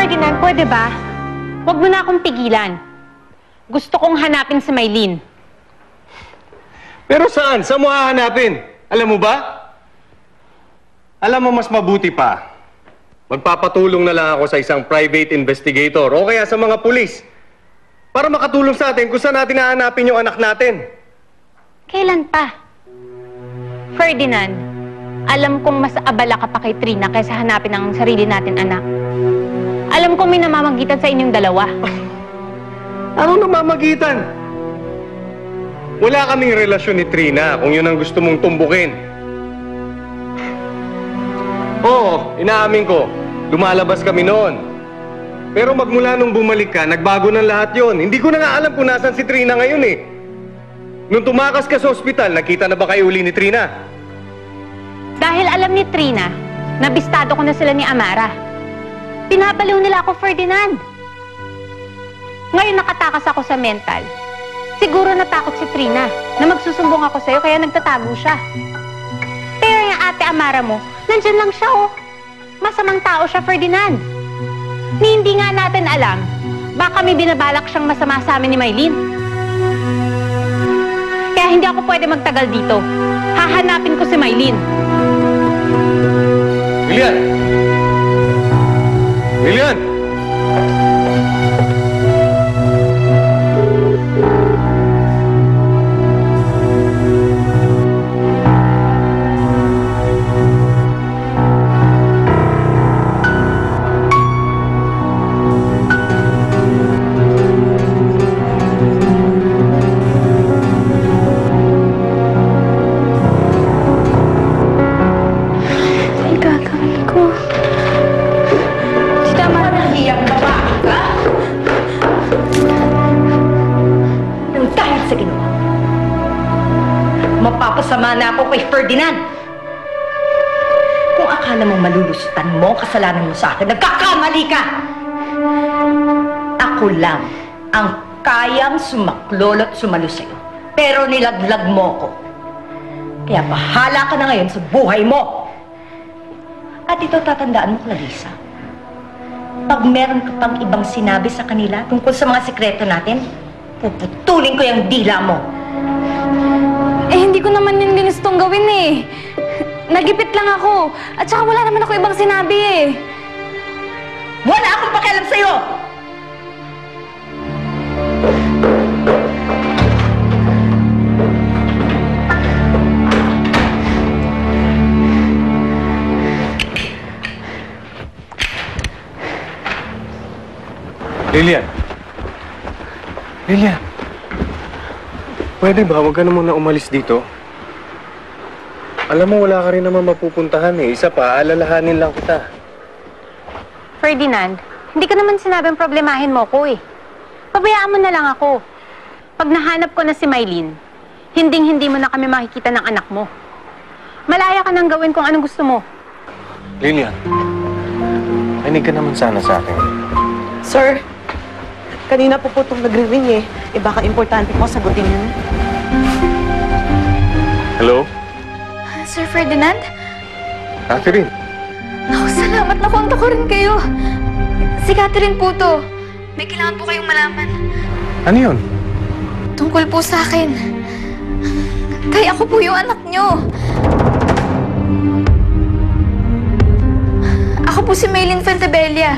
Ferdinand, pwede ba? Huwag mo na akong pigilan. Gusto kong hanapin si Maylene. Pero saan? Saan mo hahanapin? Alam mo ba? Alam mo, mas mabuti pa. Magpapatulong na lang ako sa isang private investigator o kaya sa mga pulis para makatulong sa atin kung saan natin hahanapin yung anak natin. Kailan pa? Ferdinand, alam kong mas abala ka pa kay Trina kaysa hanapin ang sarili natin anak. Alam kong may namamagitan sa inyong dalawa. Anong namamagitan? Wala kaming relasyon ni Trina kung yun ang gusto mong tumbukin. Oo, inaamin ko. Lumalabas kami noon. Pero magmula nung bumalik ka, nagbago ng lahat yon. Hindi ko na nga alam kung nasan si Trina ngayon eh. Nung tumakas ka sa ospital, nakita na ba kayo uli ni Trina? Dahil alam ni Trina, nabistado ko na sila ni Amara. Pinapaliw nila ako, Ferdinand. Ngayon nakatakas ako sa mental. Siguro natakot si Trina na magsusumbong ako sa'yo kaya nagtatago siya. Pero yung ate Amara mo, nandyan lang siya oh. Masamang tao siya, Ferdinand. Ni hindi nga natin alam, baka may binabalak siyang masama sa amin ni Maylene. Kaya hindi ako pwede magtagal dito. Hahanapin ko si Maylene. Lilian! Lilian! Mapapasama na ako kay Ferdinand. Kung akala mong malulusutan mo ang kasalanan mo sa akin, nagkakamali ka! Ako lang ang kayang sumaklolo at sumalo sa'yo. Pero nilaglag mo ko. Kaya bahala ka na ngayon sa buhay mo. At ito tatandaan mo, Clarissa. Pag meron ka pang ibang sinabi sa kanila tungkol sa mga sikreto natin, puputulin ko yung dila mo. Hindi ko naman yun ginustong gawin eh. Nagipit lang ako. At saka wala naman ako ibang sinabi eh. Wala akong pakialam sa'yo! Lilian! Lilian! Pwede ba? Huwag ka na muna umalis dito. Alam mo, wala ka rin naman mapupuntahan eh. Isa pa, alalahanin lang kita. Ferdinand, hindi ko naman sinabing problemahin mo ko eh. Pabayaan mo na lang ako. Pag nahanap ko na si Maylene, hinding-hindi mo na kami makikita ng anak mo. Malaya ka nang gawin kung anong gusto mo. Lilian, makinig ka naman sana sa akin. Sir, kanina po itong nagre-ring eh. Baka importante po sagutin yun. Hello? Sir Ferdinand? Catherine? Naku, salamat na konta ko rin kayo. Si Catherine po to. May kailangan po kayong malaman. Ano yun? Tungkol po sa akin. Kaya ako po yung anak nyo. Ako po si Maylene Fentebella.